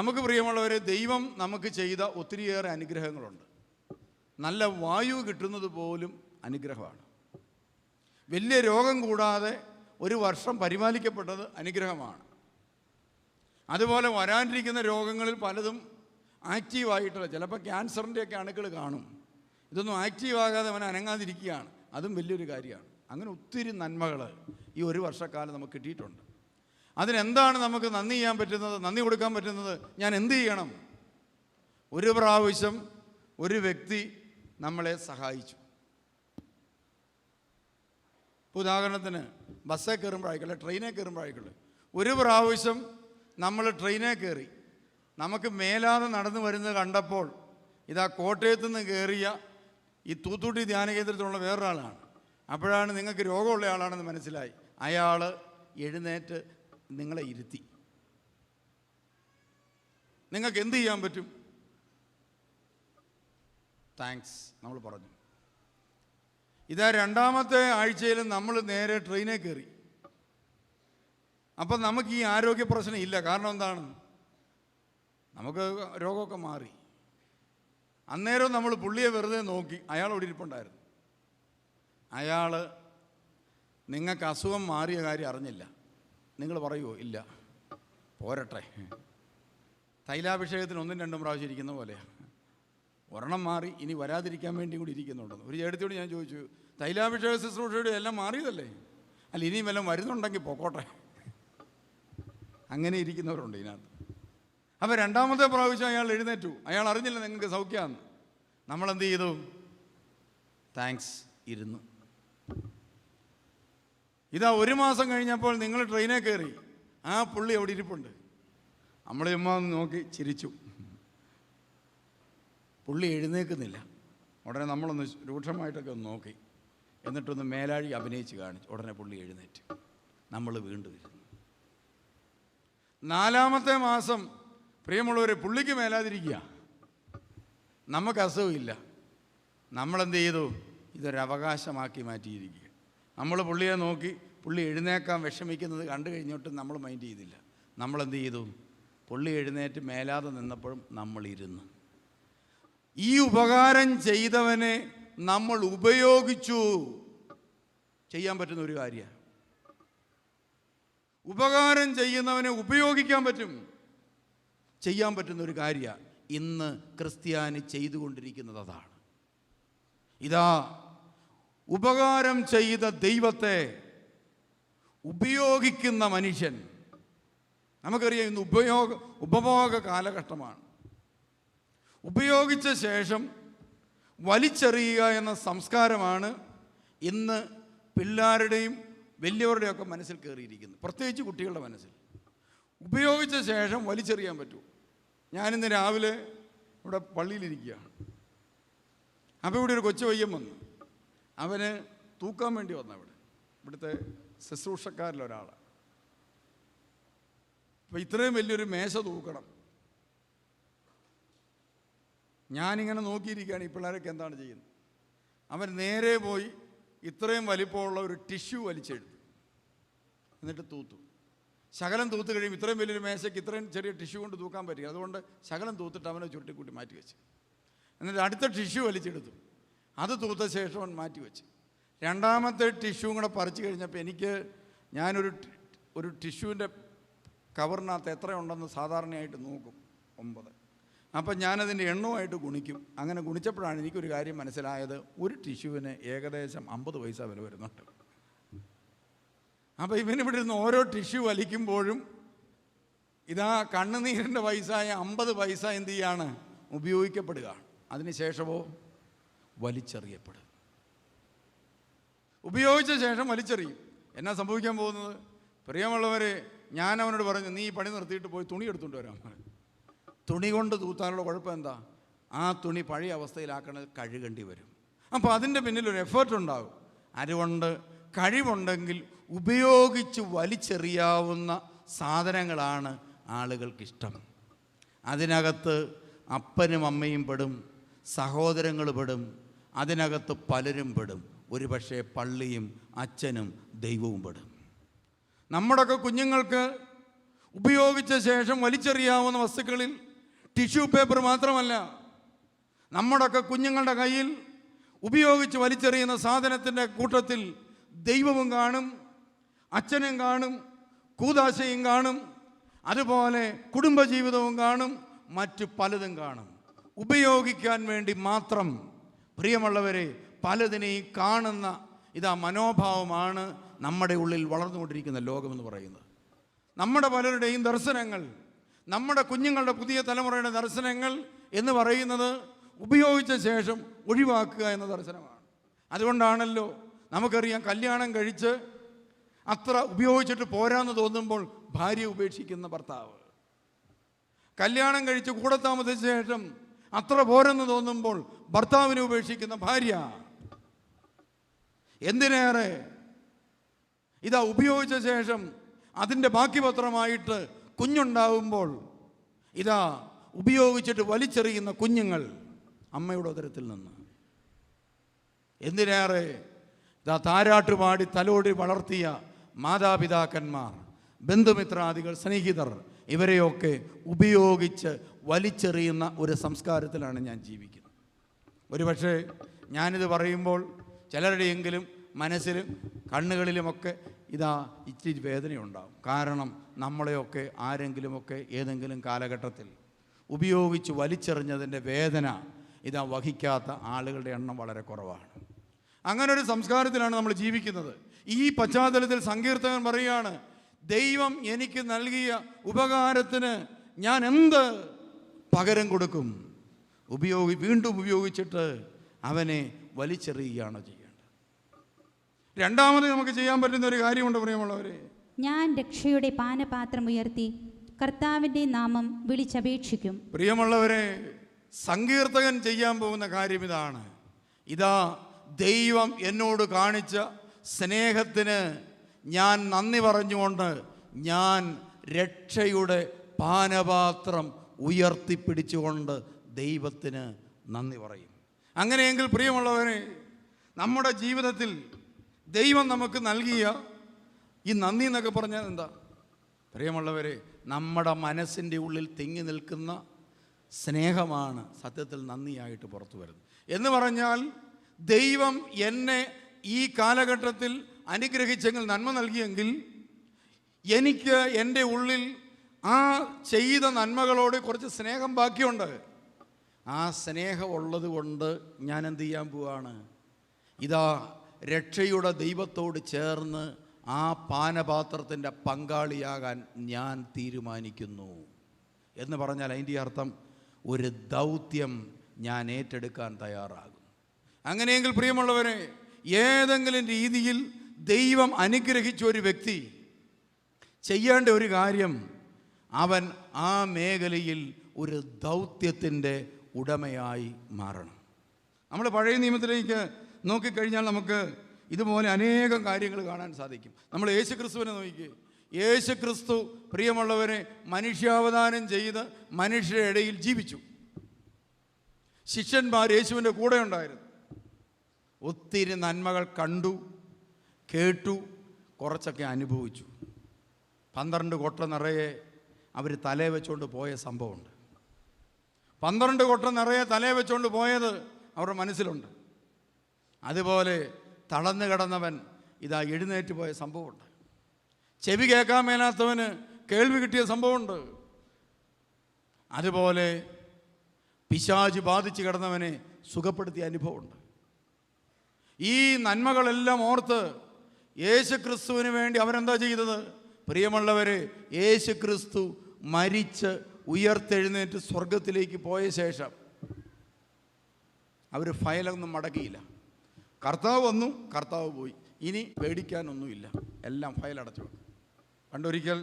നമുക്ക് പ്രിയമുള്ളവരെ, ദൈവം നമുക്ക് ചെയ്ത ഒത്തിരിയേറെ അനുഗ്രഹങ്ങളുണ്ട്. നല്ല വായു കിട്ടുന്നത് പോലും അനുഗ്രഹമാണ്. വലിയ രോഗം കൂടാതെ ഒരു വർഷം പരിപാലിക്കപ്പെട്ടത് അനുഗ്രഹമാണ്. അതുപോലെ വരാനിരിക്കുന്ന രോഗങ്ങളിൽ പലതും ആക്റ്റീവായിട്ടുള്ള, ചിലപ്പോൾ ക്യാൻസറിൻ്റെയൊക്കെ അണുക്കൾ കാണും. ഇതൊന്നും ആക്റ്റീവാകാതെ അവൻ അനങ്ങാതിരിക്കുകയാണ്. അതും വലിയൊരു കാര്യമാണ്. അങ്ങനെ ഒത്തിരി നന്മകൾ ഈ ഒരു വർഷക്കാലം നമുക്ക് കിട്ടിയിട്ടുണ്ട്. അതിനെന്താണ് നമുക്ക് നന്ദി ചെയ്യാൻ പറ്റുന്നത്, നന്ദി കൊടുക്കാൻ പറ്റുന്നത്? ഞാൻ എന്ത് ചെയ്യണം? ഒരു പ്രാവശ്യം ഒരു വ്യക്തി നമ്മളെ സഹായിച്ചു. ഉദാഹരണത്തിന് ബസ്സിൽ കയറുമ്പോഴായിക്കോട്ടെ, ട്രെയിനിൽ കയറുമ്പോഴായിക്കോട്ടെ, ഒരു പ്രാവശ്യം നമ്മൾ ട്രെയിനിൽ കയറി, നമുക്ക് മേലാതെ നടന്നു വരുന്നത് കണ്ടപ്പോൾ ഇതാ കോട്ടയത്തു നിന്ന് കയറിയ ഈ തൂത്തുട്ടി ധ്യാന കേന്ദ്രത്തിലുള്ള വേറൊരാളാണ്. അപ്പോഴാണ് നിങ്ങൾക്ക് രോഗമുള്ള ആളാണെന്ന് മനസ്സിലായി. അയാൾ എഴുന്നേറ്റ് നിങ്ങളെ ഇരുത്തി. നിങ്ങൾക്ക് എന്ത് ചെയ്യാൻ പറ്റും? താങ്ക്സ് നമ്മൾ പറഞ്ഞു. ഇതാ രണ്ടാമത്തെ ആഴ്ചയിൽ നമ്മൾ നേരെ ട്രെയിനിൽ കയറി. അപ്പം നമുക്ക് ഈ ആരോഗ്യ പ്രശ്നം ഇല്ല. കാരണം എന്താണ്? നമുക്ക് രോഗമൊക്കെ മാറി. അന്നേരം നമ്മൾ പുള്ളിയെ വെറുതെ നോക്കി. അയാൾ അവിടെ ഇരിപ്പുണ്ടായിരുന്നു. അയാൾ നിങ്ങൾക്ക് അസുഖം മാറിയ കാര്യം അറിഞ്ഞില്ല. നിങ്ങൾ പറയുമോ? ഇല്ല, പോരട്ടെ. തൈലാഭിഷേകത്തിന് 1-2 പ്രാവശ്യം ഇരിക്കുന്ന പോലെയാണ്. ഒരെണ്ണം മാറി, ഇനി വരാതിരിക്കാൻ വേണ്ടി കൂടി ഇരിക്കുന്നുണ്ടെന്ന്. ഒരു ചേട്ടത്തിയോട് ഞാൻ ചോദിച്ചു, തൈലാഭിഷേക ശുശ്രൂഷയുടെ എല്ലാം മാറിയതല്ലേ? അല്ല, ഇനിയും എല്ലാം വരുന്നുണ്ടെങ്കിൽ പൊക്കോട്ടെ. അങ്ങനെ ഇരിക്കുന്നവരുണ്ട് ഇതിനകത്ത്. അപ്പോൾ രണ്ടാമത്തെ പ്രാവശ്യം അയാൾ എഴുന്നേറ്റു. അയാൾ അറിഞ്ഞില്ല നിങ്ങൾക്ക് സൗഖ്യമാണെന്ന്. നമ്മളെന്ത് ചെയ്തു? താങ്ക്സ്, ഇരുന്നു. ഇതാ 1 മാസം കഴിഞ്ഞപ്പോൾ നിങ്ങൾ ട്രെയിനിൽ കയറി, ആ പുള്ളി അവിടെ ഇരിപ്പുണ്ട്. നമ്മൾ ചുമ്മാ നോക്കി ചിരിച്ചു. പുള്ളി എഴുന്നേൽക്കുന്നില്ല. ഉടനെ നമ്മളൊന്ന് രൂക്ഷമായിട്ടൊക്കെ ഒന്ന് നോക്കി, എന്നിട്ടൊന്ന് മേലാഴി അഭിനയിച്ച് കാണിച്ചു. ഉടനെ പുള്ളി എഴുന്നേറ്റ്. നമ്മൾ വീണ്ടും ഇരുന്നു. 4-ാമത്തെ മാസം പ്രിയമുള്ളവരെ, പുള്ളിക്ക് മേലാതിരിക്കുക, നമുക്ക് അസുഖമില്ല. നമ്മളെന്ത് ചെയ്തു? ഇതൊരവകാശമാക്കി മാറ്റിയിരിക്കുക. നമ്മൾ പുള്ളിയെ നോക്കി, പുള്ളി എഴുന്നേക്കാൻ വിഷമിക്കുന്നത് കണ്ടു കഴിഞ്ഞിട്ട് നമ്മൾ മൈൻഡ് ചെയ്തില്ല. നമ്മളെന്ത് ചെയ്തു? പുള്ളി എഴുന്നേറ്റ് മേലാതെ നിന്നപ്പോഴും നമ്മളിരുന്നു. ഈ ഉപകാരം ചെയ്തവനെ നമ്മൾ ഉപയോഗിച്ചു. ചെയ്യാൻ പറ്റുന്ന ഒരു കാര്യമാണ്. ഉപകാരം ചെയ്യുന്നവനെ ഉപയോഗിക്കാൻ പറ്റും. ചെയ്യാൻ പറ്റുന്ന ഒരു കാര്യമാണ്. ഇന്ന് ക്രിസ്ത്യാനി ചെയ്തുകൊണ്ടിരിക്കുന്നത് അതാണ്. ഇതാ, ഉപകാരം ചെയ്ത ദൈവത്തെ ഉപയോഗിക്കുന്ന മനുഷ്യൻ. നമുക്കറിയാം, ഇന്ന് ഉപഭോഗ കാലഘട്ടമാണ്. ഉപയോഗിച്ച ശേഷം വലിച്ചെറിയുക എന്ന സംസ്കാരമാണ് ഇന്ന് പിള്ളേരുടെയും വലിയവരുടെയൊക്കെ മനസ്സിൽ കയറിയിരിക്കുന്നത്. പ്രത്യേകിച്ച് കുട്ടികളുടെ മനസ്സിൽ. ഉപയോഗിച്ച ശേഷം വലിച്ചെറിയാൻ പറ്റുമോ? ഞാനിന്ന് രാവിലെ ഇവിടെ പള്ളിയിലിരിക്കുകയാണ്. അപ്പോൾ ഇവിടെ ഒരു കൊച്ചു പയ്യൻ വന്നു. അവന് തൂക്കാൻ വേണ്ടി വന്ന ഇവിടുത്തെ ശുശ്രൂഷക്കാരിലൊരാളാണ്. അപ്പോൾ ഇത്രയും വലിയൊരു മേശ തൂക്കണം. ഞാനിങ്ങനെ നോക്കിയിരിക്കുകയാണ്, ഈ പിള്ളേരൊക്കെ എന്താണ് ചെയ്യുന്നത്. അവൻ നേരെ പോയി ഇത്രയും വലിപ്പമുള്ള ഒരു ടിഷ്യൂ വലിച്ചെടുത്തു. എന്നിട്ട് തൂത്തു. ശകലം തൂത്ത് കഴിയും. ഇത്രയും വലിയൊരു മേശയ്ക്ക് ഇത്രയും ചെറിയ ടിഷ്യൂ കൊണ്ട് തൂക്കാൻ പറ്റുക. അതുകൊണ്ട് ശകലം തൂത്തിട്ട് അവനെ ചുരുട്ടിക്കൂട്ടി മാറ്റി വെച്ച്. എന്നിട്ട് അടുത്ത ടിഷ്യൂ വലിച്ചെടുത്തു. അത് തൂത്ത ശേഷം അവൻ മാറ്റി വെച്ച്. രണ്ടാമത്തെ ടിഷ്യൂ കൂടെ പറിച്ചു കഴിഞ്ഞപ്പോൾ ഞാനൊരു ടിഷ്യൂവിൻ്റെ കവറിനകത്ത് എത്രയുണ്ടെന്ന് സാധാരണയായിട്ട് നോക്കും. 9. അപ്പം ഞാനതിൻ്റെ എണ്ണവുമായിട്ട് ഗുണിക്കും. അങ്ങനെ ഗുണിച്ചപ്പോഴാണ് എനിക്കൊരു കാര്യം മനസ്സിലായത്. ഒരു ടിഷ്യൂവിന് ഏകദേശം 50 പൈസ വില വരുന്നുണ്ട്. അപ്പോൾ ഇവനിവിടെ ഇരുന്ന് ഓരോ ടിഷ്യൂ വലിക്കുമ്പോഴും ഇതാ കണ്ണുനീരിൻ്റെ പൈസയായ 50 പൈസ എന്ത് ചെയ്യാണ്? ഉപയോഗിക്കപ്പെടുകയാണ്. അതിനുശേഷമോ വലിച്ചെറിയപ്പെടും. ഉപയോഗിച്ച ശേഷം വലിച്ചെറിയും. എന്നാ സംഭവിക്കാൻ പോകുന്നത്? പ്രിയമുള്ളവരെ, ഞാൻ അവനോട് പറഞ്ഞു, നീ പണി നിർത്തിയിട്ട് പോയി തുണി എടുത്തുകൊണ്ട് വരാൻ പറഞ്ഞു. തുണി കൊണ്ട് തൂത്താനുള്ള കുഴപ്പം എന്താ? ആ തുണി പഴയ അവസ്ഥയിലാക്കണത് കഴുകേണ്ടി വരും. അപ്പോൾ അതിൻ്റെ പിന്നിലൊരു എഫേർട്ട് ഉണ്ടാകും. അതുകൊണ്ട് കഴിവുണ്ടെങ്കിൽ ഉപയോഗിച്ച് വലിച്ചെറിയാവുന്ന സാധനങ്ങളാണ് ആളുകൾക്കിഷ്ടം. അതിനകത്ത് അപ്പനും അമ്മയും പെടും, സഹോദരങ്ങൾ പെടും, അതിനകത്ത് പലരും പെടും. ഒരു പക്ഷേ പള്ളിയും അച്ഛനും ദൈവവും പെടും. നമ്മുടെയൊക്കെ കുഞ്ഞുങ്ങൾക്ക് ഉപയോഗിച്ച ശേഷം വലിച്ചെറിയാവുന്ന വസ്തുക്കളിൽ ടിഷ്യൂ പേപ്പർ മാത്രമല്ല, നമ്മുടെയൊക്കെ കുഞ്ഞുങ്ങളുടെ കയ്യിൽ ഉപയോഗിച്ച് വലിച്ചെറിയുന്ന സാധനത്തിൻ്റെ കൂട്ടത്തിൽ ദൈവവും കാണും, അച്ഛനും കാണും, കൂദാശയും കാണും, അതുപോലെ കുടുംബജീവിതവും കാണും, മറ്റു പലതും കാണും. ഉപയോഗിക്കാൻ വേണ്ടി മാത്രം പ്രിയമുള്ളവരെ പലതിനെയും കാണുന്ന മനോഭാവമാണ് നമ്മുടെ ഉള്ളിൽ വളർന്നുകൊണ്ടിരിക്കുന്ന ലോകമെന്ന് പറയുന്നത്. നമ്മുടെ പലരുടെയും ദർശനങ്ങൾ, നമ്മുടെ കുഞ്ഞുങ്ങളുടെ പുതിയ തലമുറയുടെ ദർശനങ്ങൾ എന്ന് പറയുന്നത് ഉപയോഗിച്ച ശേഷം ഒഴിവാക്കുക എന്ന ദർശനമാണ്. അതുകൊണ്ടാണല്ലോ നമുക്കറിയാം, കല്യാണം കഴിച്ച് അത്ര ഉപയോഗിച്ചിട്ട് പോരാന്ന് തോന്നുമ്പോൾ ഭാര്യ ഉപേക്ഷിക്കുന്ന ഭർത്താവ്, കല്യാണം കഴിച്ച് കൂടെ താമസിച്ച ശേഷം അത്ര പോരെന്ന് തോന്നുമ്പോൾ ഭർത്താവിനെ ഉപേക്ഷിക്കുന്ന ഭാര്യ. എന്തിനേറെ ഉപയോഗിച്ച ശേഷം അതിൻ്റെ ബാക്കി പത്രമായിട്ട് കുഞ്ഞുണ്ടാവുമ്പോൾ ഉപയോഗിച്ചിട്ട് വലിച്ചെറിയുന്ന കുഞ്ഞുങ്ങൾ അമ്മയുടെ ഉദരത്തിൽ നിന്ന്. എന്തിനേറെ താരാട്ടുപാടി തലോടി വളർത്തിയ മാതാപിതാക്കന്മാർ, ബന്ധുമിത്രാദികൾ, സ്നേഹിതർ, ഇവരെയൊക്കെ ഉപയോഗിച്ച് വലിച്ചെറിയുന്ന ഒരു സംസ്കാരത്തിലാണ് ഞാൻ ജീവിക്കുന്നത്. ഒരുപക്ഷെ ഞാനിത് പറയുമ്പോൾ ചിലരുടെയെങ്കിലും മനസ്സിലും കണ്ണുകളിലുമൊക്കെ ഇച്ചിരി വേദനയുണ്ടാകും. കാരണം നമ്മളെയൊക്കെ ആരെങ്കിലുമൊക്കെ ഏതെങ്കിലും കാലഘട്ടത്തിൽ ഉപയോഗിച്ച് വലിച്ചെറിഞ്ഞതിൻ്റെ വേദന വഹിക്കാത്ത ആളുകളുടെ എണ്ണം വളരെ കുറവാണ്. അങ്ങനെ ഒരു സംസ്കാരത്തിലാണ് നമ്മൾ ജീവിക്കുന്നത്. ഈ പശ്ചാത്തലത്തിൽ സങ്കീർത്തകൻ പറയുകയാണ്, ദൈവം എനിക്ക് നൽകിയ ഉപകാരത്തിന് ഞാൻ എന്ത് പകരം കൊടുക്കും? വീണ്ടും ഉപയോഗിച്ചിട്ട് അവനെ വലിച്ചെറിയുകയാണ് ചെയ്യേണ്ടത്. രണ്ടാമത് നമുക്ക് ചെയ്യാൻ പറ്റുന്ന ഒരു കാര്യമുണ്ട് പ്രിയമുള്ളവരെ. ഞാൻ രക്ഷയുടെ പാനപാത്രം ഉയർത്തി കർത്താവിൻ്റെ നാമം വിളിച്ചപേക്ഷിക്കും. പ്രിയമുള്ളവരെ, സങ്കീർത്തകൻ ചെയ്യാൻ പോകുന്ന കാര്യം ഇതാണ്. ദൈവം എന്നോട് കാണിച്ച സ്നേഹത്തിന് ഞാൻ നന്ദി പറഞ്ഞുകൊണ്ട് ഞാൻ രക്ഷയുടെ പാനപാത്രം ഉയർത്തിപ്പിടിച്ചുകൊണ്ട് ദൈവത്തിന് നന്ദി പറയും. അങ്ങനെയെങ്കിൽ പ്രിയമുള്ളവരെ, നമ്മുടെ ജീവിതത്തിൽ ദൈവം നമുക്ക് നൽകിയ ഈ നന്ദി എന്നൊക്കെ പറഞ്ഞാൽ എന്താ? പ്രിയമുള്ളവരെ, നമ്മുടെ മനസ്സിൻ്റെ ഉള്ളിൽ തിങ്ങി നിൽക്കുന്ന സ്നേഹമാണ് സത്യത്തിൽ നന്ദിയായിട്ട് പുറത്തു വരുന്നത്. എന്ന് പറഞ്ഞാൽ ദൈവം എന്നെ ഈ കാലഘട്ടത്തിൽ അനുഗ്രഹിച്ചെങ്കിൽ, നന്മ നൽകിയെങ്കിൽ, എനിക്ക് എൻ്റെ ഉള്ളിൽ ആ ചെയ്ത നന്മകളോട് കുറച്ച് സ്നേഹം ബാക്കിയുണ്ട്. ആ സ്നേഹം ഉള്ളത് കൊണ്ട് ഞാൻ എന്ത് ചെയ്യാൻ പോവാണ്? രക്ഷയുടെ ദൈവത്തോട് ചേർന്ന് ആ പാനപാത്രത്തിൻ്റെ പങ്കാളിയാകാൻ ഞാൻ തീരുമാനിക്കുന്നു എന്ന് പറഞ്ഞാൽ അതിൻ്റെ അർത്ഥം ഒരു ദൗത്യം ഞാൻ ഏറ്റെടുക്കാൻ തയ്യാറാകും. അങ്ങനെയെങ്കിൽ പ്രിയമുള്ളവരെ, ഏതെങ്കിലും രീതിയിൽ ദൈവം അനുഗ്രഹിച്ച ഒരു വ്യക്തി ചെയ്യേണ്ട ഒരു കാര്യം, അവൻ ആ മേഖലയിൽ ഒരു ദൗത്യത്തിൻ്റെ ഉടമയായി മാറണം. നമ്മൾ പഴയ നിയമത്തിലേക്ക് നോക്കിക്കഴിഞ്ഞാൽ നമുക്ക് ഇതുപോലെ അനേകം കാര്യങ്ങൾ കാണാൻ സാധിക്കും. നമ്മൾ യേശുക്രിസ്തുവിനെ നോക്കി. യേശുക്രിസ്തു പ്രിയമുള്ളവരെ മനുഷ്യാവതാരം ചെയ്ത് മനുഷ്യരുടെ ഇടയിൽ ജീവിച്ചു. ശിഷ്യന്മാർ യേശുവിൻ്റെ കൂടെ ഉണ്ടായിരുന്നു. ഒത്തിരി നന്മകൾ കണ്ടു, കേട്ടു, കുറച്ചൊക്കെ അനുഭവിച്ചു. 12 കൊട്ട നിറയെ അവർ തലേ വെച്ചുകൊണ്ട് പോയ സംഭവമുണ്ട്. 12 കൊട്ട നിറയെ തലേ വെച്ചുകൊണ്ട് പോയത് അവരുടെ മനസ്സിലുണ്ട്. അതുപോലെ തളർന്നു കിടന്നവൻ എഴുന്നേറ്റ് പോയ സംഭവമുണ്ട്. ചെവി കേൾക്കാൻ മേലാത്തവന് കേൾവി കിട്ടിയ സംഭവമുണ്ട്. അതുപോലെ പിശാച് ബാധിച്ച് കിടന്നവനെ സുഖപ്പെടുത്തിയ അനുഭവമുണ്ട്. ഈ നന്മകളെല്ലാം ഓർത്ത് യേശുക്രിസ്തുവിന് വേണ്ടി അവരെന്താ ചെയ്തത്? പ്രിയമുള്ളവരെ, യേശുക്രിസ്തു മരിച്ച് ഉയർത്തെഴുന്നേറ്റ് സ്വർഗത്തിലേക്ക് പോയ ശേഷം അവർ ഫയലൊന്നും മടക്കിയില്ല. കർത്താവ് വന്നു, കർത്താവ് പോയി, ഇനി പേടിക്കാനൊന്നുമില്ല, എല്ലാം ഫയലടച്ചു വെക്കും. പണ്ടൊരിക്കൽ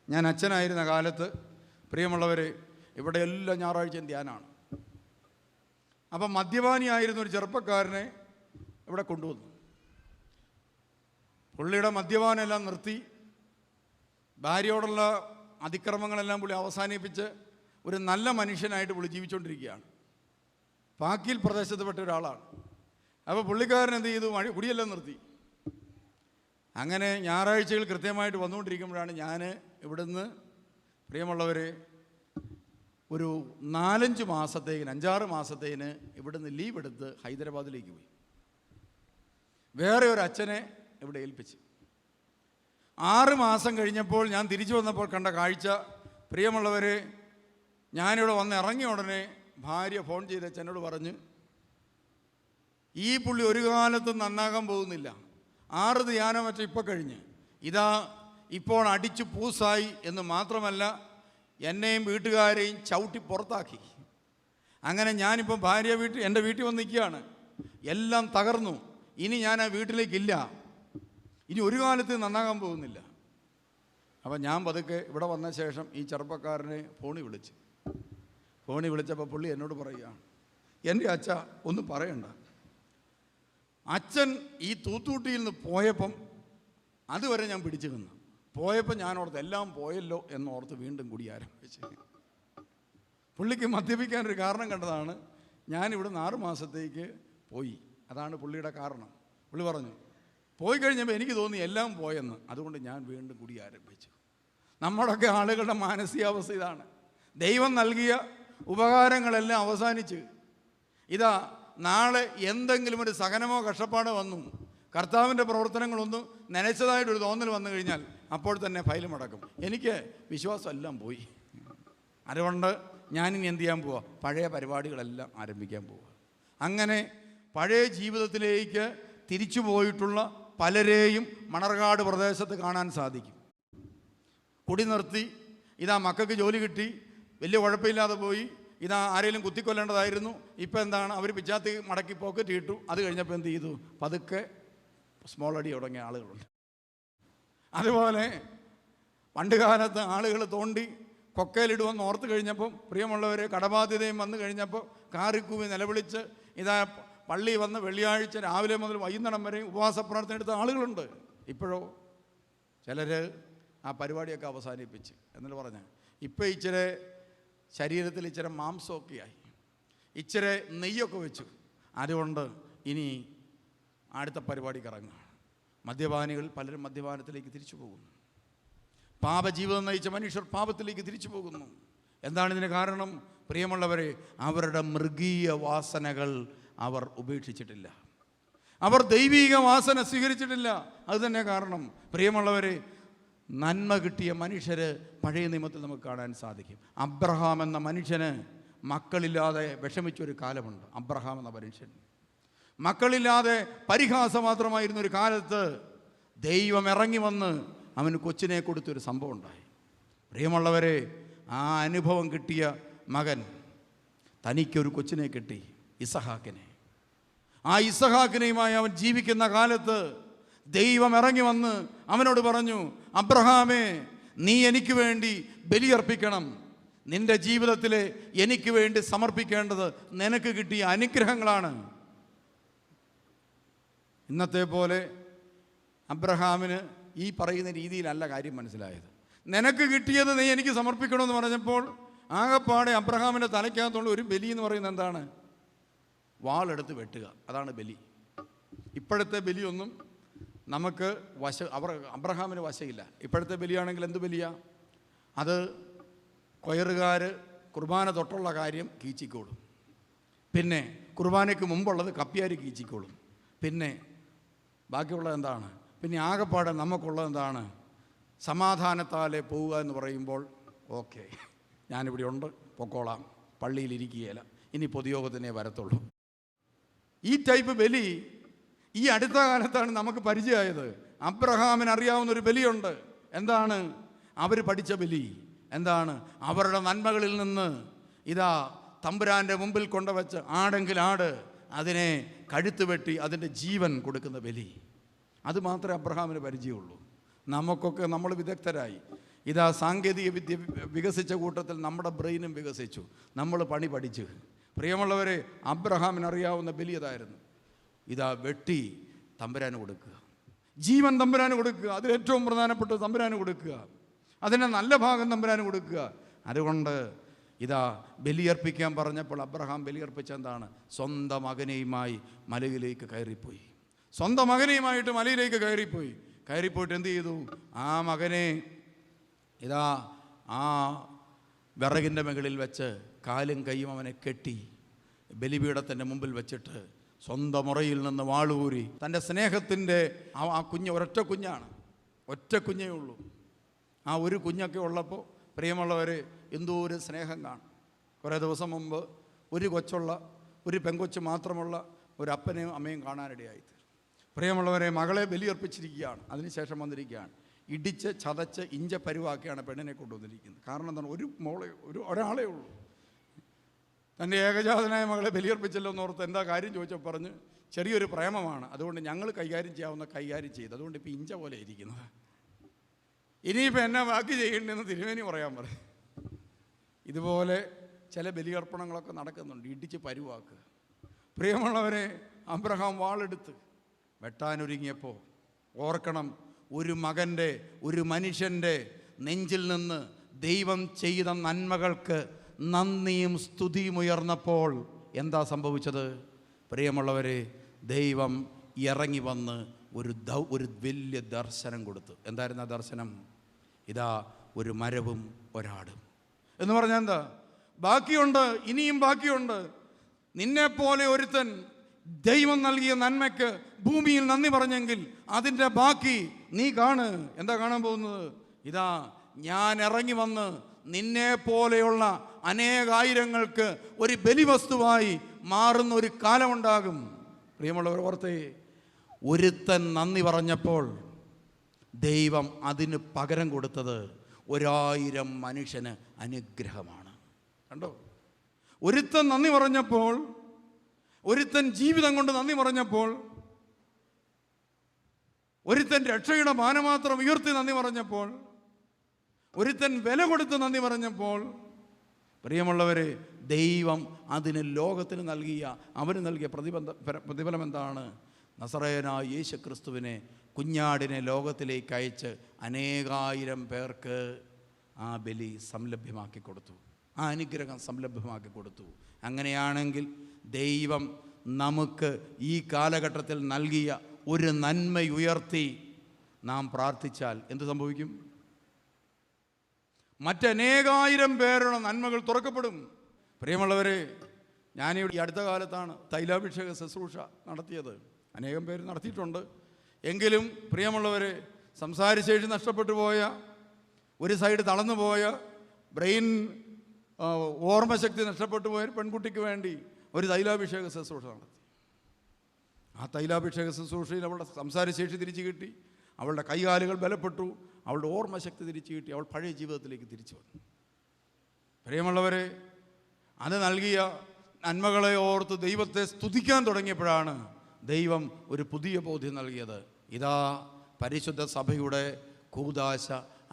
ഞാൻ അച്ഛനായിരുന്ന കാലത്ത് പ്രിയമുള്ളവരെ, ഇവിടെ എല്ലാ ഞായറാഴ്ചയും ധ്യാനമാണ്. അപ്പം മദ്യപാനിയായിരുന്ന ഒരു ചെറുപ്പക്കാരനെ ഇവിടെ കൊണ്ടുവന്നു. പുള്ളിയുടെ മദ്യപാനെല്ലാം നിർത്തി, ഭാര്യയോടുള്ള അതിക്രമങ്ങളെല്ലാം പുള്ളി അവസാനിപ്പിച്ച് ഒരു നല്ല മനുഷ്യനായിട്ട് പുള്ളി ജീവിച്ചുകൊണ്ടിരിക്കുകയാണ്. പാക്കിൽ പ്രദേശത്തുപെട്ട ഒരാളാണ്. അപ്പോൾ പുള്ളിക്കാരൻ എന്ത് ചെയ്തു? കുടിയെല്ലാം നിർത്തി. അങ്ങനെ ഞായറാഴ്ചകൾ കൃത്യമായിട്ട് വന്നുകൊണ്ടിരിക്കുമ്പോഴാണ് ഞാൻ ഇവിടുന്ന് പ്രിയമുള്ളവർ, ഒരു 4-5 മാസത്തേക്കിന് 5-6 മാസത്തേന് ഇവിടുന്ന് ലീവ് എടുത്ത് ഹൈദരാബാദിലേക്ക് പോയി. വേറെ ഒരു അച്ഛനെ ഇവിടെ ഏൽപ്പിച്ചു. 6 മാസം കഴിഞ്ഞപ്പോൾ ഞാൻ തിരിച്ചു വന്നപ്പോൾ കണ്ട കാഴ്ച, പ്രിയമുള്ളവർ, ഞാനിവിടെ വന്ന് ഇറങ്ങിയ ഉടനെ ഭാര്യ ഫോൺ ചെയ്ത് അച്ഛനോട് പറഞ്ഞ്, ഈ പുള്ളി ഒരു കാലത്തും നന്നാകാൻ പോകുന്നില്ല, 6 ധ്യാനം മറ്റും ഇപ്പോൾ കഴിഞ്ഞ്, ഇതാ ഇപ്പോൾ അടിച്ചു പൂസായി എന്ന് മാത്രമല്ല എന്നെയും വീട്ടുകാരെയും ചവിട്ടി പുറത്താക്കി. അങ്ങനെ ഞാനിപ്പോൾ എൻ്റെ വീട്ടിൽ വന്ന് നിൽക്കുകയാണ്. എല്ലാം തകർന്നു. ഇനി ഞാൻ ആ വീട്ടിലേക്കില്ല, ഇനി ഒരു കാലത്ത് നന്നാകാൻ പോകുന്നില്ല. അപ്പം ഞാൻ പതുക്കെ ഇവിടെ വന്ന ശേഷം ഈ ചെറുപ്പക്കാരനെ ഫോണിൽ വിളിച്ചപ്പോൾ പുള്ളി എന്നോട് പറയുകയാണ്, എൻ്റെ അച്ഛ ഒന്നും പറയണ്ട, അച്ഛൻ ഈ തൂത്തൂട്ടിയിൽ നിന്ന് പോയപ്പം അതുവരെ ഞാൻ പിടിച്ചു നിന്നു. പോയപ്പോൾ ഞാൻ ഓർത്ത് എല്ലാം പോയല്ലോ എന്നോർത്ത് വീണ്ടും കുടി ആരംഭിച്ചു. പുള്ളിക്ക് മദ്യപിക്കാനൊരു കാരണം കണ്ടതാണ്. ഞാനിവിടുന്ന് 6 മാസത്തേക്ക് പോയി, അതാണ് പുള്ളിയുടെ കാരണം. പുള്ളി പറഞ്ഞു, പോയി കഴിഞ്ഞപ്പോൾ എനിക്ക് തോന്നി എല്ലാം പോയെന്ന്, അതുകൊണ്ട് ഞാൻ വീണ്ടും കുടി ആരംഭിച്ചു. നമ്മുടെയൊക്കെ ആളുകളുടെ മാനസികാവസ്ഥ ഇതാണ്. ദൈവം നൽകിയ ഉപകാരങ്ങളെല്ലാം അവസാനിച്ച്, ഇതാ നാളെ എന്തെങ്കിലും ഒരു സഹനമോ കഷ്ടപ്പാടോ വന്നു, കർത്താവിൻ്റെ പ്രവർത്തനങ്ങളൊന്നും നനച്ചതായിട്ടൊരു തോന്നൽ വന്നു കഴിഞ്ഞാൽ അപ്പോൾ തന്നെ ഫയൽ മുടക്കും. എനിക്ക് വിശ്വാസമെല്ലാം പോയി. അതുകൊണ്ട് ഞാനിനി എന്ത് ചെയ്യാൻ പോവാ? പഴയ പരിപാടികളെല്ലാം ആരംഭിക്കാൻ പോവുക. അങ്ങനെ പഴയ ജീവിതത്തിലേക്ക് തിരിച്ചു പോയിട്ടുള്ള പലരെയും മണർകാട് പ്രദേശത്ത് കാണാൻ സാധിക്കും. കുടി നിർത്തി, ഇതാ മക്കൾക്ക് ജോലി കിട്ടി, വലിയ കുഴപ്പമില്ലാതെ പോയി, ഇതാ ആരെങ്കിലും കുത്തിക്കൊല്ലേണ്ടതായിരുന്നു, ഇപ്പം എന്താണ്, അവർ പിച്ചാത്തി മടക്കി പോക്കറ്റ് ഇട്ടു. അത് കഴിഞ്ഞപ്പോൾ എന്ത് ചെയ്തു? പതുക്കെ സ്മോൾ അടി തുടങ്ങിയ ആളുകളുണ്ട്. അതുപോലെ പണ്ട് കാലത്ത് ആളുകൾ തോണ്ടി കൊക്കയിലിടുവെന്ന് ഓർത്ത് കഴിഞ്ഞപ്പം, പ്രിയമുള്ളവരെ, കടബാധ്യതയും വന്നു കഴിഞ്ഞപ്പോൾ കാറിക്കൂവി നിലവിളിച്ച് ഇതാ പള്ളി വന്ന് വെള്ളിയാഴ്ച രാവിലെ മുതൽ വൈകുന്നേരം വരെ ഉപവാസ പ്രാർത്ഥന എടുത്ത ആളുകളുണ്ട്. ഇപ്പോഴോ ചിലർ ആ പരിപാടിയൊക്കെ അവസാനിപ്പിച്ച് എന്നിട്ട് പറഞ്ഞ് ഇപ്പം ഇച്ചിരി ശരീരത്തിൽ ഇച്ചിരി മാംസമൊക്കെ ആയി, ഇച്ചിരി നെയ്യൊക്കെ വെച്ചു, അതുകൊണ്ട് ഇനി അടുത്ത പരിപാടിക്ക് ഇറങ്ങുക. മദ്യപാനികൾ പലരും മദ്യപാനത്തിലേക്ക് തിരിച്ചു പോകുന്നു. പാപജീവിതം നയിച്ച മനുഷ്യർ പാപത്തിലേക്ക് തിരിച്ചു പോകുന്നു. എന്താണ് ഇതിന് കാരണം? പ്രിയമുള്ളവരെ, അവരുടെ മൃഗീയ വാസനകൾ അവർ ഉപേക്ഷിച്ചിട്ടില്ല, അവർ ദൈവീക വാസന സ്വീകരിച്ചിട്ടില്ല. അതുതന്നെ കാരണം. പ്രിയമുള്ളവരെ, നന്മ കിട്ടിയ മനുഷ്യർ പഴയ നിയമത്തിൽ നമുക്ക് കാണാൻ സാധിക്കും. അബ്രഹാം എന്ന മനുഷ്യന് മക്കളില്ലാതെ വിഷമിച്ചൊരു കാലമുണ്ട്. അബ്രഹാം എന്ന മനുഷ്യൻ മക്കളില്ലാതെ പരിഹാസം മാത്രമായിരുന്ന ഒരു കാലത്ത് ദൈവം ഇറങ്ങി വന്ന് അവന് കൊച്ചിനെ കൊടുത്തൊരു സംഭവം ഉണ്ടായി. പ്രിയമുള്ളവരെ, ആ അനുഭവം കിട്ടിയ മകൻ തനിക്കൊരു കൊച്ചിനെ കിട്ടി, ഇസഹാക്കിനെ. ആ ഇസഹാക്കിനെയുമായി അവൻ ജീവിക്കുന്ന കാലത്ത് ദൈവം ഇറങ്ങി വന്ന് അവനോട് പറഞ്ഞു, അബ്രഹാമേ, നീ എനിക്ക് വേണ്ടി ബലിയർപ്പിക്കണം. നിന്റെ ജീവിതത്തിലെ എനിക്ക് വേണ്ടി സമർപ്പിക്കേണ്ടത് നിനക്ക് കിട്ടിയ അനുഗ്രഹങ്ങളാണ്. ഇന്നത്തെ പോലെ അബ്രഹാമിന് ഈ പറയുന്ന രീതിയിലല്ല കാര്യം മനസ്സിലായത്. നിനക്ക് കിട്ടിയത് നീ എനിക്ക് സമർപ്പിക്കണമെന്ന് പറഞ്ഞപ്പോൾ ആകെപ്പാടെ അബ്രഹാമിൻ്റെ തലയ്ക്കകത്തുള്ള ഒരു ബലി എന്ന് പറയുന്നത് എന്താണ്? വാളെടുത്ത് വെട്ടുക. അതാണ് ബലി. ഇപ്പോഴത്തെ ബലിയൊന്നും നമുക്ക് അബ്രഹാമിന് വശയില്ല. ഇപ്പോഴത്തെ ബലിയാണെങ്കിൽ എന്ത് ബലിയാ? അത് കൊയറുകാർ കുർബാന തൊട്ടുള്ള കാര്യം കീച്ചിക്കോളും, പിന്നെ കുർബാനയ്ക്ക് മുമ്പുള്ളത് കപ്പ്യാർ കീച്ചിക്കോളും, പിന്നെ ബാക്കിയുള്ളത് എന്താണ്? പിന്നെ ആകെപ്പാടെ നമുക്കുള്ളത് എന്താണ്? സമാധാനത്താലെ പോവുക എന്ന് പറയുമ്പോൾ ഓക്കെ, ഞാനിവിടെ ഉണ്ട്, പൊക്കോളാം, പള്ളിയിലിരിക്കുകയില്ല, ഇനി പൊതുയോഗത്തിനേ വരത്തുള്ളൂ. ഈ ടൈപ്പ് ബലി ഈ അടുത്ത കാലത്താണ് നമുക്ക് പരിചയമായത്. അബ്രഹാമിന് അറിയാവുന്നൊരു ബലിയുണ്ട്. എന്താണ് അവർ പഠിച്ച ബലി? എന്താണ്? അവരുടെ നന്മകളിൽ നിന്ന് ഇതാ തമ്പുരാൻ്റെ മുമ്പിൽ കൊണ്ടുവച്ച് ആടെങ്കിൽ ആട്, അതിനെ കഴുത്ത് വെട്ടി അതിൻ്റെ ജീവൻ കൊടുക്കുന്ന ബലി. അത് മാത്രമേ അബ്രഹാമിന് പരിചയമുള്ളൂ. നമുക്കൊക്കെ നമ്മൾ വിദഗ്ധരായി. ഇതാ സാങ്കേതിക വിദ്യ വികസിച്ച കൂട്ടത്തിൽ നമ്മുടെ ബ്രെയിനും വികസിച്ചു, നമ്മൾ പണി പഠിച്ചു. പ്രിയമുള്ളവരെ, അബ്രഹാമിനറിയാവുന്ന ബലി അതായിരുന്നു. ഇതാ വെട്ടി തമ്പുരാന് കൊടുക്കുക, ജീവൻ തമ്പുരാന് കൊടുക്കുക, അതിലേറ്റവും പ്രധാനപ്പെട്ട തമ്പുരാന് കൊടുക്കുക, അതിൻ്റെ നല്ല ഭാഗം തമ്പുരാന് കൊടുക്കുക. അതുകൊണ്ട് ഇതാ ബലിയർപ്പിക്കാൻ പറഞ്ഞപ്പോൾ അബ്രഹാം ബലിയർപ്പിച്ചെന്താണ്? സ്വന്തം മകനെയുമായി മലയിലേക്ക് കയറിപ്പോയി. സ്വന്തം മകനെയുമായിട്ട് മലയിലേക്ക് കയറിപ്പോയിട്ട് എന്ത് ചെയ്തു? ആ മകനെ ഇതാ ആ വിറകിൻ്റെ മുകളിൽ വെച്ച് കാലും കൈയും അവനെ കെട്ടി ബലിപീഠത്തിൻ്റെ മുമ്പിൽ വെച്ചിട്ട് സ്വന്തം മുറയിൽ നിന്ന് വാളൂരി തൻ്റെ സ്നേഹത്തിൻ്റെ ആ കുഞ്ഞ് ഒരൊറ്റ കുഞ്ഞാണ്, ഒറ്റ കുഞ്ഞേ ഉള്ളൂ. ആ ഒരു കുഞ്ഞൊക്കെ ഉള്ളപ്പോൾ പ്രിയമുള്ളവർ എന്തോ ഒരു സ്നേഹം കാണും. കുറേ ദിവസം മുമ്പ് ഒരു പെങ്കൊച്ച് മാത്രമുള്ള ഒരു അപ്പനെയും അമ്മയും കാണാനിടയായി. പ്രിയമുള്ളവരെ, മകളെ ബലിയർപ്പിച്ചിരിക്കുകയാണ്. അതിനുശേഷം വന്നിരിക്കുകയാണ്, ഇടിച്ച് ചതച്ച് ഇഞ്ച പരുവാക്കിയാണ് പെണ്ണിനെ കൊണ്ടുവന്നിരിക്കുന്നത്. കാരണം എന്താണ്? ഒരാളേ ഉള്ളൂ. തൻ്റെ ഏകജാതനായ മകളെ ബലിയർപ്പിച്ചല്ലോ എന്നോർത്ത് എന്താ കാര്യം ചോദിച്ചപ്പോൾ പറഞ്ഞ് ചെറിയൊരു പ്രേമമാണ്, അതുകൊണ്ട് ഞങ്ങൾ കൈകാര്യം ചെയ്യാവുന്ന കൈകാര്യം ചെയ്ത്, അതുകൊണ്ട് ഇപ്പോൾ ഇഞ്ച പോലെ ഇരിക്കുന്നത്. ഇനിയിപ്പോൾ എന്നാ ബാക്കി ചെയ്യേണ്ടതെന്ന് തിരുമേനി പറയാൻ പറയും. ഇതുപോലെ ചില ബലിയർപ്പണങ്ങളൊക്കെ നടക്കുന്നുണ്ട്, ഇടിച്ച് പരുവാക്കുക. പ്രിയമുള്ളവരെ, അബ്രഹാം വാളെടുത്ത് വെട്ടാനൊരുങ്ങിയപ്പോൾ ഓർക്കണം, ഒരു മനുഷ്യൻ്റെ നെഞ്ചിൽ നിന്ന് ദൈവം ചെയ്ത നന്മകൾക്ക് നന്ദിയും സ്തുതിയും ഉയർന്നപ്പോൾ എന്താ സംഭവിച്ചത്? പ്രിയമുള്ളവരെ, ദൈവം ഇറങ്ങി വന്ന് ഒരു വലിയ ദർശനം കൊടുത്തു. എന്തായിരുന്നു ആ ദർശനം? ഇതാ ഒരു മരവും ഒരാടും എന്ന് പറഞ്ഞാൽ എന്താ? ബാക്കിയുണ്ട്, ഇനിയും ബാക്കിയുണ്ട്. നിന്നെപ്പോലെ ഒരുത്തൻ ദൈവം നൽകിയ നന്മയ്ക്ക് ഭൂമിയിൽ നന്ദി പറഞ്ഞെങ്കിൽ അതിൻ്റെ ബാക്കി നീ കാണ്. എന്താ കാണാൻ പോകുന്നത്? ഇതാ ഞാൻ ഇറങ്ങി വന്ന് നിന്നെ പോലെയുള്ള അനേകായിരങ്ങൾക്ക് ഒരു ബലിവസ്തുവായി മാറുന്ന ഒരു കാലമുണ്ടാകും. പ്രിയമുള്ളവർ ഓർത്തേ, ഒരുത്തൻ നന്ദി പറഞ്ഞപ്പോൾ ദൈവം അതിന് പകരം കൊടുത്തത് 1000 മനുഷ്യന് അനുഗ്രഹമാണ്. കണ്ടോ? ഒരുത്തൻ നന്ദി പറഞ്ഞപ്പോൾ, ഒരുത്തൻ ജീവിതം കൊണ്ട് നന്ദി പറഞ്ഞപ്പോൾ, ഒരുത്തൻ രക്ഷയുടെ മാനമാത്രം ഉയർത്തി നന്ദി പറഞ്ഞപ്പോൾ, ഒരുത്തൻ വില കൊടുത്ത് നന്ദി പറഞ്ഞപ്പോൾ, പ്രിയമുള്ളവരെ, ദൈവം അതിന് ലോകത്തിന് അവന് നൽകിയ പ്രതിഫലം എന്താണ്? നസറേയനായ യേശുക്രിസ്തുവിനെ, കുഞ്ഞാടിനെ ലോകത്തിലേക്ക് അയച്ച് അനേകായിരം പേർക്ക് ആ ബലി സംലഭ്യമാക്കി കൊടുത്തു, ആ അനുഗ്രഹം സംലഭ്യമാക്കി കൊടുത്തു. അങ്ങനെയാണെങ്കിൽ ദൈവം നമുക്ക് ഈ കാലഘട്ടത്തിൽ നൽകിയ ഒരു നന്മയുയർത്തി നാം പ്രാർത്ഥിച്ചാൽ എന്ത് സംഭവിക്കും? മറ്റനേകായിരം പേരുടെ നന്മകൾ തുറക്കപ്പെടും. പ്രിയമുള്ളവരെ, ഞാനിവിടെ ഈ അടുത്ത കാലത്താണ് തൈലാഭിഷേക ശുശ്രൂഷ നടത്തിയത്. അനേകം പേര് നടത്തിയിട്ടുണ്ട്. എങ്കിലും പ്രിയമുള്ളവരെ, സംസാരശേഷി നഷ്ടപ്പെട്ടു പോയ, ഒരു സൈഡ് തളർന്നു പോയ, ബ്രെയിൻ ഓർമ്മശക്തി നഷ്ടപ്പെട്ടു പോയ പെൺകുട്ടിക്ക് വേണ്ടി ഒരു തൈലാഭിഷേക ശുശ്രൂഷ നടത്തി. ആ തൈലാഭിഷേക ശുശ്രൂഷയിൽ അവളുടെ സംസാരശേഷി തിരിച്ചു കിട്ടി, അവളുടെ കൈകാലുകൾ ബലപ്പെട്ടു, അവളുടെ ഓർമ്മശക്തി തിരിച്ചു കിട്ടി, അവൾ പഴയ ജീവിതത്തിലേക്ക് തിരിച്ചു വന്നു. പ്രിയമുള്ളവരെ, അത് നൽകിയ നന്മകളെ ഓർത്ത് ദൈവത്തെ സ്തുതിക്കാൻ തുടങ്ങിയപ്പോഴാണ് ദൈവം ഒരു പുതിയ ബോധ്യം നൽകിയത്. ഇതാ പരിശുദ്ധ സഭയുടെ കൂദാശ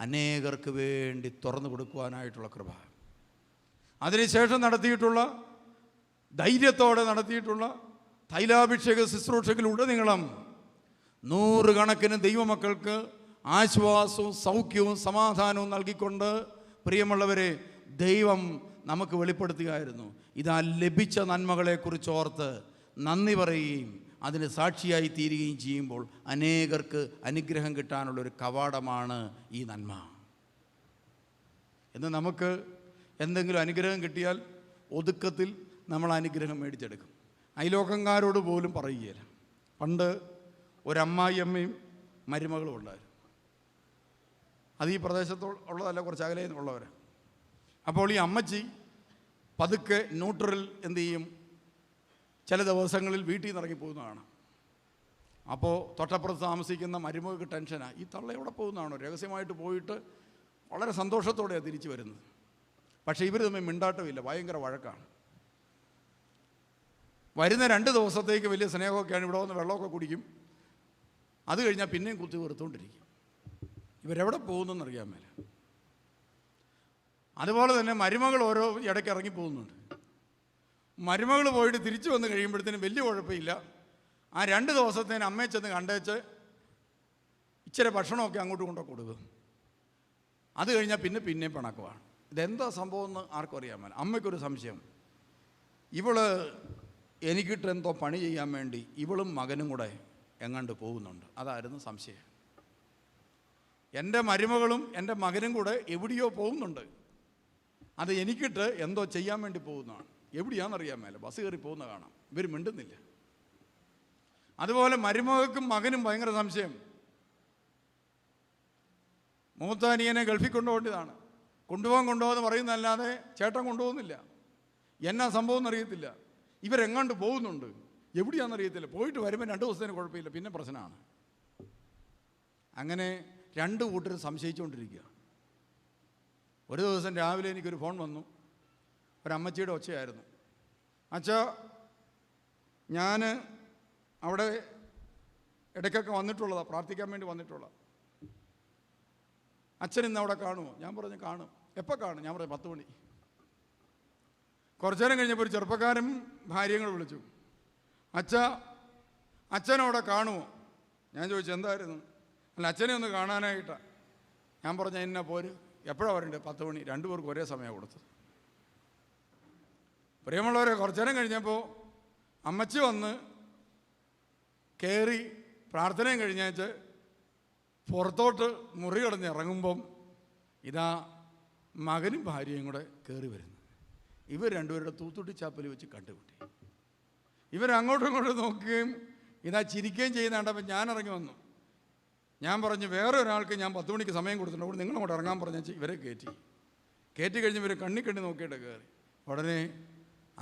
അനേകർക്ക് വേണ്ടി തുറന്നു കൊടുക്കുവാനായിട്ടുള്ള കൃപ. അതിനുശേഷം നടത്തിയിട്ടുള്ള, ധൈര്യത്തോടെ നടത്തിയിട്ടുള്ള തൈലാഭിഷേക ശുശ്രൂഷകളിലുടനീളം 100 കണക്കിന് ദൈവമക്കൾക്ക് ആശ്വാസവും സൗഖ്യവും സമാധാനവും നൽകിക്കൊണ്ട്, പ്രിയമുള്ളവരെ, ദൈവം നമുക്ക് വെളിപ്പെടുത്തുകയായിരുന്നു. ഇതാ ലഭിച്ച നന്മകളെക്കുറിച്ച് ഓർത്ത് നന്ദി പറയുകയും അതിന് സാക്ഷിയായി തീരുകയും ചെയ്യുമ്പോൾ അനേകർക്ക് അനുഗ്രഹം കിട്ടാനുള്ളൊരു കവാടമാണ് ഈ നന്മ. എന്ന് നമുക്ക് എന്തെങ്കിലും അനുഗ്രഹം കിട്ടിയാൽ ഒതുക്കത്തിൽ നമ്മൾ അനുഗ്രഹം മേടിച്ചെടുക്കും. അയലോക്കംകാരോട് പോലും പറയുകയില്ല. പണ്ട് ഒരമ്മായിയമ്മയും മരുമകളും ഉണ്ടായിരുന്നു. അത് ഈ പ്രദേശത്തുള്ളതല്ല, കുറച്ച് അകലെ ഉള്ളവർ. അപ്പോൾ ഈ അമ്മച്ചി പതുക്കെ ന്യൂട്രൽ എന്ത് ചെയ്യും? ചില ദിവസങ്ങളിൽ വീട്ടിൽ നിന്ന് ഇറങ്ങിപ്പോകുന്നതാണ്. അപ്പോൾ തൊട്ടപ്പുറത്ത് താമസിക്കുന്ന മരുമകൾക്ക് ടെൻഷനാണ്, ഈ തള്ള എവിടെ പോകുന്നതാണോ? രഹസ്യമായിട്ട് പോയിട്ട് വളരെ സന്തോഷത്തോടെയാണ് തിരിച്ചു വരുന്നത്. പക്ഷേ ഇവർ തമ്മിൽ മിണ്ടാട്ടമില്ല, ഭയങ്കര വഴക്കാണ്. വരുന്ന 2 ദിവസത്തേക്ക് വലിയ സ്നേഹമൊക്കെയാണ്, ഇവിടെ വന്ന് വെള്ളമൊക്കെ കുടിക്കും. അത് കഴിഞ്ഞാൽ പിന്നെയും കുത്തി വെറുത്തുകൊണ്ടിരിക്കും. ഇവരെവിടെ പോകുന്നതെന്നറിയാൻ മേല. അതുപോലെ തന്നെ മരുമകൾ ഓരോ ഇടയ്ക്ക് ഇറങ്ങിപ്പോകുന്നുണ്ട്. മരുമകൾ പോയിട്ട് തിരിച്ചു വന്ന് കഴിയുമ്പോഴത്തേനും വലിയ കുഴപ്പമില്ല. ആ 2 ദിവസത്തേന് അമ്മയെ ചെന്ന് കണ്ടേച്ച് ഇച്ചിരി ഭക്ഷണമൊക്കെ അങ്ങോട്ടും കൊണ്ടൊക്കെ കൊടുക്കും. അത് കഴിഞ്ഞാൽ പിന്നെയും പിണക്കമാണ്. ഇതെന്താ സംഭവം എന്ന് ആർക്കും അറിയാൻ മേല. അമ്മയ്ക്കൊരു സംശയം, ഇവള് എനിക്കിട്ട് എന്തോ പണി ചെയ്യാൻ വേണ്ടി ഇവളും മകനും കൂടെ എങ്ങാണ്ട് പോകുന്നുണ്ട്. അതായിരുന്നു സംശയം. എൻ്റെ മരുമകളും എൻ്റെ മകനും കൂടെ എവിടെയോ പോകുന്നുണ്ട്. അത് എനിക്കിട്ട് എന്തോ ചെയ്യാൻ വേണ്ടി പോകുന്നതാണ്. എവിടെയാണെന്നറിയാൻ മേല. ബസ് കയറി പോകുന്ന കാണാം. ഇവർ മിണ്ടുന്നില്ല. അതുപോലെ മരുമകൾക്കും മകനും ഭയങ്കര സംശയം. മൂത്താനിയനെ ഗൾഫിൽ കൊണ്ടുപോകേണ്ടതാണ്. കൊണ്ടുപോകാമെന്ന് പറയുന്നതല്ലാതെ ചേട്ടൻ കൊണ്ടുപോകുന്നില്ല. എന്നാ സംഭവം എന്നറിയത്തില്ല. ഇവരെങ്ങാണ്ട് പോകുന്നുണ്ട്. എവിടെയാണെന്നറിയത്തില്ല. പോയിട്ട് വരുമ്പോൾ 2 ദിവസത്തിന് കുഴപ്പമില്ല, പിന്നെ പ്രശ്നമാണ്. അങ്ങനെ 2 കൂട്ടരും സംശയിച്ചുകൊണ്ടിരിക്കുക. ഒരു ദിവസം രാവിലെ എനിക്കൊരു ഫോൺ വന്നു. ഒരമ്മച്ചിയുടെ ഒച്ചയായിരുന്നു. അച്ഛാ, ഞാൻ അവിടെ ഇടയ്ക്കൊക്കെ വന്നിട്ടുള്ളതാണ്, പ്രാർത്ഥിക്കാൻ വേണ്ടി വന്നിട്ടുള്ളതാണ്. അച്ഛൻ ഇന്ന് അവിടെ കാണുമോ? ഞാൻ പറഞ്ഞു കാണും. എപ്പോൾ കാണും? ഞാൻ പറഞ്ഞു 10 മണി. കുറച്ചു നേരം കഴിഞ്ഞപ്പോൾ ഒരു ചെറുപ്പക്കാരൻ ഭാര്യങ്ങൾ വിളിച്ചു. അച്ഛനവിടെ കാണുമോ? ഞാൻ ചോദിച്ചു എന്തായിരുന്നു? അല്ല, അച്ഛനെ ഒന്ന് കാണാനായിട്ടാണ്. ഞാൻ പറഞ്ഞ എന്നാ പോര്, എപ്പോഴാണ് വരേണ്ടത്? 10 മണി. 2 പേർക്ക് ഒരേ സമയം കൊടുത്തത്. പ്രിയമുള്ളവരെ, കുറച്ചു നേരം കഴിഞ്ഞപ്പോൾ അമ്മച്ചി വന്ന് കയറി പ്രാർത്ഥനയും കഴിഞ്ഞേച്ച് പുറത്തോട്ട് മുറി കിടന്ന് ഇറങ്ങുമ്പം ഇതാ മകനും ഭാര്യയും കൂടെ കയറി വരുന്നു. ഇവർ 2 പേരുടെ തൂത്തുട്ടി ചാപ്പൽ വെച്ച് കണ്ടുപിട്ടി. ഇവരങ്ങോട്ടും ഇങ്ങോട്ടും നോക്കുകയും ഇതാ ചിരിക്കുകയും ചെയ്യുന്ന കണ്ടപ്പോൾ ഞാൻ ഇറങ്ങി വന്നു. ഞാൻ പറഞ്ഞു വേറെ ഒരാൾക്ക് ഞാൻ 10 മണിക്ക് സമയം കൊടുത്തിട്ടുണ്ട്, അവിടെ നിങ്ങളങ്ങോട്ട് ഇറങ്ങാൻ പറഞ്ഞാൽ ഇവരെ കയറ്റി കഴിഞ്ഞ് ഇവർ കണ്ണി നോക്കിയിട്ട് കയറി. ഉടനെ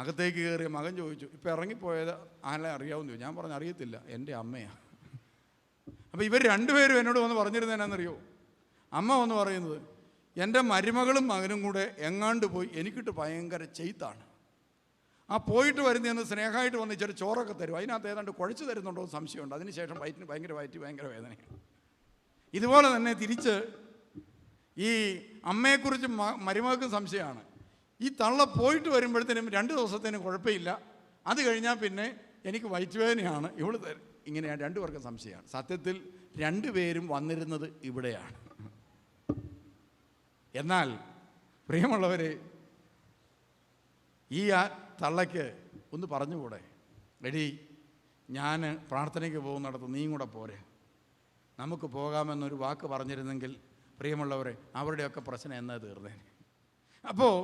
അകത്തേക്ക് കയറിയ മകൻ ചോദിച്ചു, ഇപ്പം ഇറങ്ങിപ്പോയത് ആരെ അറിയാവുന്ന ചോദിച്ചു. ഞാൻ പറഞ്ഞു അറിയത്തില്ല, എൻ്റെ അമ്മയാണ്. അപ്പോൾ ഇവർ 2 പേരും എന്നോട് വന്ന് പറഞ്ഞിരുന്നത് എന്നാണെന്നറിയോ? അമ്മ വന്ന് പറയുന്നത്, എൻ്റെ മരുമകളും മകനും കൂടെ എങ്ങാണ്ട് പോയി, എനിക്കിട്ട് ഭയങ്കര ചെയ്ത്താണ്. ആ പോയിട്ട് വരുന്നതെന്ന് സ്നേഹമായിട്ട് വന്ന് ഇച്ചിരി ചോറൊക്കെ തരും, അതിനകത്ത് ഏതാണ്ട് കുഴച്ച് തരുന്നുണ്ടോ എന്ന് സംശയമുണ്ട്. അതിനുശേഷം വയറ്റിന് ഭയങ്കര വേദനയാണ്. ഇതുപോലെ തന്നെ തിരിച്ച് ഈ അമ്മയെക്കുറിച്ച് മരുമകൾക്കും സംശയമാണ്. ഈ തള്ള പോയിട്ട് വരുമ്പോഴത്തേനും 2 ദിവസത്തേനും കുഴപ്പമില്ല, അത് കഴിഞ്ഞാൽ പിന്നെ എനിക്ക് വയറ്റുവേദനയാണ്, ഇവള് തരും. ഇങ്ങനെയാണ് 2 പേർക്കും സംശയമാണ്. സത്യത്തിൽ 2 പേരും വന്നിരുന്നത് ഇവിടെയാണ്. എന്നാൽ പ്രിയമുള്ളവരെ, ഈ തള്ളയ്ക്ക് ഒന്ന് പറഞ്ഞുകൂടെ, എടീ ഞാൻ പ്രാർത്ഥനയ്ക്ക് പോകുന്നിടത്ത് നീയും കൂടെ പോരെ, നമുക്ക് പോകാമെന്നൊരു വാക്ക് പറഞ്ഞിരുന്നെങ്കിൽ പ്രിയമുള്ളവരെ അവരുടെയൊക്കെ പ്രശ്നം എന്നാ തീർന്നേനെ. അപ്പോൾ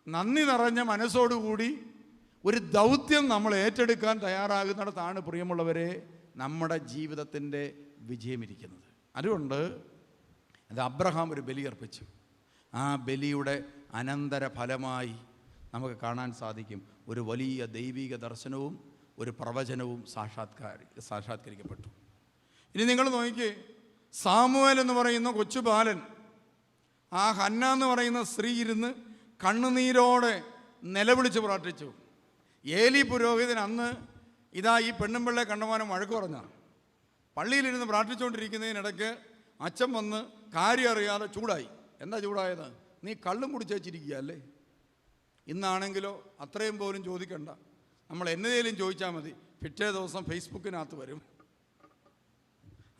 നന്ദി നിറഞ്ഞ മനസ്സോടുകൂടി ഒരു ദൗത്യം നമ്മൾ ഏറ്റെടുക്കാൻ തയ്യാറാകുന്നിടത്താണ് പ്രിയമുള്ളവരെ നമ്മുടെ ജീവിതത്തിൻ്റെ വിജയമിരിക്കുന്നത്. അതുകൊണ്ട് അത് അബ്രഹാം ഒരു ബലി അർപ്പിച്ചു. ആ ബലിയുടെ അനന്തര ഫലമായി നമുക്ക് കാണാൻ സാധിക്കും ഒരു വലിയ ദൈവിക ദർശനവും ഒരു പ്രവചനവും സാക്ഷാത്കരിക്കപ്പെട്ടു. ഇനി നിങ്ങൾ നോക്കിക്കേ, സാമുവേൽ എന്ന് പറയുന്ന കൊച്ചു ബാലൻ, ആ ഹന്ന എന്ന് പറയുന്ന സ്ത്രീ ഇരുന്ന് കണ്ണുനീരോടെ നിലവിളിച്ച് പ്രാർത്ഥിച്ചു. ഏലി പുരോഹിതൻ അന്ന് ഇതാ ഈ പെണ്ണുമ്പിള്ളയെ കണ്ടമാനം വഴക്ക് പറഞ്ഞ പള്ളിയിലിരുന്ന് പ്രാർത്ഥിച്ചുകൊണ്ടിരിക്കുന്നതിനിടയ്ക്ക് അച്ഛൻ വന്ന് കാര്യം അറിയാതെ ചൂടായി. എന്താ ചൂടായത്? നീ കള്ളും കുടിച്ചേച്ചിരിക്കുക അല്ലേ? ഇന്നാണെങ്കിലോ അത്രയും പോലും ചോദിക്കണ്ട, നമ്മൾ എന്നതേലും ചോദിച്ചാൽ മതി, പിറ്റേ ദിവസം ഫേസ്ബുക്കിനകത്ത് വരും.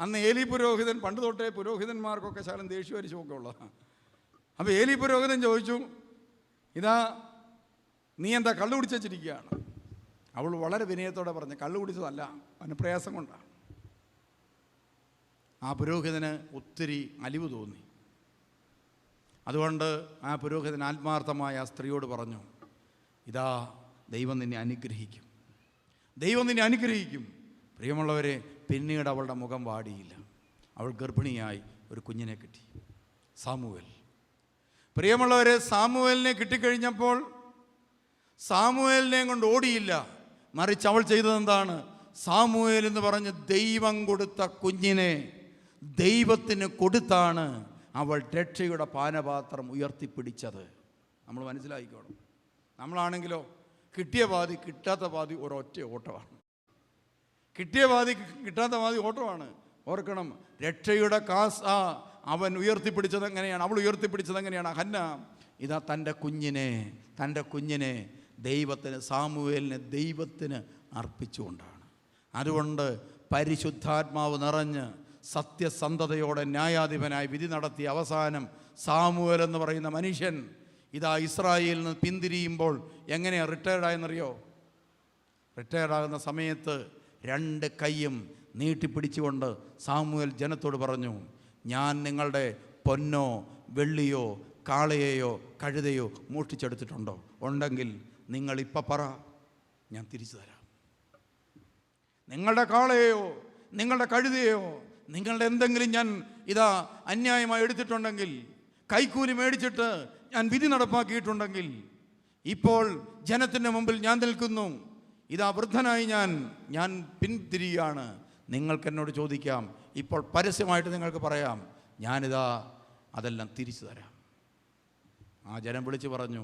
അന്ന് ഏലി പുരോഹിതൻ, പണ്ട് തൊട്ടേ പുരോഹിതന്മാർക്കൊക്കെ ശകലം ദേഷ്യവരിശമൊക്കെ ഉള്ളതാണ്. അപ്പോൾ ഏലി പുരോഹിതൻ ചോദിച്ചു, ഇതാ നീ എന്താ കള്ളു കുടിച്ചിരിക്കുകയാണ്? അവൾ വളരെ വിനയത്തോടെ പറഞ്ഞു, കള്ളു കുടിച്ചതല്ല, അവന് പ്രയാസം കൊണ്ടാണ്. ആ പുരോഹിതന് ഒത്തിരി അലിവ് തോന്നി. അതുകൊണ്ട് ആ പുരോഹിതൻ ആത്മാർത്ഥമായ ആ സ്ത്രീയോട് പറഞ്ഞു, ഇതാ ദൈവം നിന്നെ അനുഗ്രഹിക്കും, ദൈവം നിന്നെ അനുഗ്രഹിക്കും. പ്രിയമുള്ളവരെ, പിന്നീട് അവളുടെ മുഖം വാടിയില്ല. അവൾ ഗർഭിണിയായി ഒരു കുഞ്ഞിനെ കിട്ടി, സാമുവേൽ. പ്രിയമുള്ളവരെ, സാമുവേലിനെ കിട്ടിക്കഴിഞ്ഞപ്പോൾ സാമുവേലിനെയും കൊണ്ട് ഓടിയില്ല, മറിച്ച് അവൾ ചെയ്തതെന്താണ്? സാമുവേൽ എന്ന് പറഞ്ഞ് ദൈവം കൊടുത്ത കുഞ്ഞിനെ ദൈവത്തിന് കൊടുത്താണ് അവൾ രക്ഷയുടെ പാനപാത്രം ഉയർത്തിപ്പിടിച്ചത്. നമ്മൾ മനസ്സിലാക്കിക്കോണം. നമ്മളാണെങ്കിലോ കിട്ടിയ പാതി കിട്ടാത്ത പാതി ഒരൊറ്റ ഓട്ടമാണ്. കിട്ടിയ പാതി കിട്ടാത്ത പാതി ഓട്ടമാണ്. ഓർക്കണം, രക്ഷയുടെ കാസ് അവൻ ഉയർത്തിപ്പിടിച്ചത് എങ്ങനെയാണ്? അവൾ ഉയർത്തിപ്പിടിച്ചത് എങ്ങനെയാണ്? ഹന്ന ഇതാ തൻ്റെ കുഞ്ഞിനെ ദൈവത്തിന്, സാമുവേലിനെ ദൈവത്തിന് അർപ്പിച്ചുകൊണ്ടാണ്. അതുകൊണ്ട് പരിശുദ്ധാത്മാവ് നിറഞ്ഞ് സത്യസന്ധതയോടെ ന്യായാധിപനായി വിധി നടത്തിയ അവസാനം സാമുവേൽ എന്ന് പറയുന്ന മനുഷ്യൻ ഇതാ ഇസ്രായേലിൽ നിന്ന് പിന്തിരിയുമ്പോൾ എങ്ങനെയാണ് റിട്ടയർഡായെന്നറിയോ? റിട്ടയർഡാകുന്ന സമയത്ത് 2 കൈയും നീട്ടിപ്പിടിച്ചുകൊണ്ട് സാമുവേൽ ജനത്തോട് പറഞ്ഞു, ഞാൻ നിങ്ങളുടെ പൊന്നോ വെള്ളിയോ കാളയെയോ കഴുതയോ മോഷ്ടിച്ചെടുത്തിട്ടുണ്ടോ? ഉണ്ടെങ്കിൽ നിങ്ങളിപ്പോൾ പറ, ഞാൻ തിരിച്ചു തരാം. നിങ്ങളുടെ കാളയെയോ നിങ്ങളുടെ കഴുതയോ നിങ്ങളുടെ എന്തെങ്കിലും ഞാൻ അന്യായമായി എടുത്തിട്ടുണ്ടെങ്കിൽ, കൈക്കൂലി മേടിച്ചിട്ട് ഞാൻ വിധി നടപ്പാക്കിയിട്ടുണ്ടെങ്കിൽ, ഇപ്പോൾ ജനത്തിൻ്റെ മുമ്പിൽ ഞാൻ നിൽക്കുന്നു, വൃദ്ധനായി ഞാൻ പിന്തിരിയാണ്. നിങ്ങൾക്കെന്നോട് ചോദിക്കാം, ഇപ്പോൾ പരസ്യമായിട്ട് നിങ്ങൾക്ക് പറയാം, അതെല്ലാം തിരിച്ചു തരാം. ആ ജനം വിളിച്ചു പറഞ്ഞു,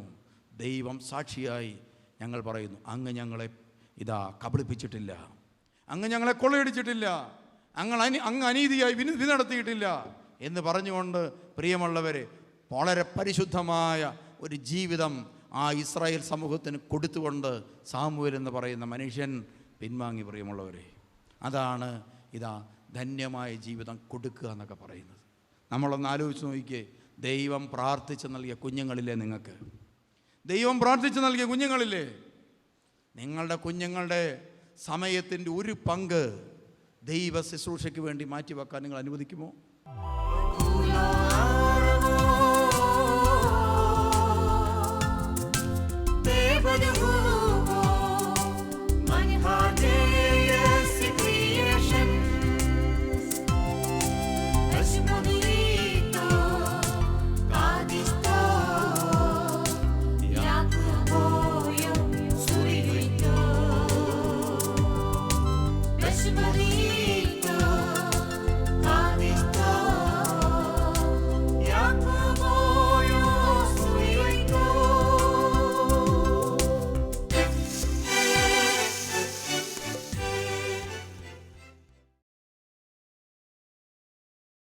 ദൈവം സാക്ഷിയായി ഞങ്ങൾ പറയുന്നു, അങ്ങ് ഞങ്ങളെ കബളിപ്പിച്ചിട്ടില്ല, അങ്ങ് ഞങ്ങളെ കൊള്ളയടിച്ചിട്ടില്ല, അങ്ങ് അനീതിയായി വിധി നടത്തിയിട്ടില്ല എന്ന് പറഞ്ഞുകൊണ്ട് പ്രിയമുള്ളവരെ വളരെ പരിശുദ്ധമായ ഒരു ജീവിതം ആ ഇസ്രായേൽ സമൂഹത്തിന് കൊടുത്തുകൊണ്ട് സാമുവേൽ എന്ന് പറയുന്ന മനുഷ്യൻ പിൻവാങ്ങി. പ്രിയമുള്ളവരെ, അതാണ് ധന്യമായ ജീവിതം കൊടുക്കുക എന്നൊക്കെ പറയുന്നത്. നമ്മളൊന്ന് ആലോചിച്ച് നോക്കിയേ, ദൈവം പ്രാർത്ഥിച്ച് നൽകിയ കുഞ്ഞുങ്ങളില്ലേ നിങ്ങൾക്ക്? ദൈവം പ്രാർത്ഥിച്ച് നൽകിയ കുഞ്ഞുങ്ങളില്ലേ? നിങ്ങളുടെ കുഞ്ഞുങ്ങളുടെ സമയത്തിൻ്റെ ഒരു പങ്ക് ദൈവ ശുശ്രൂഷയ്ക്ക് വേണ്ടി മാറ്റിവെക്കാൻ നിങ്ങൾ അനുവദിക്കുമോ?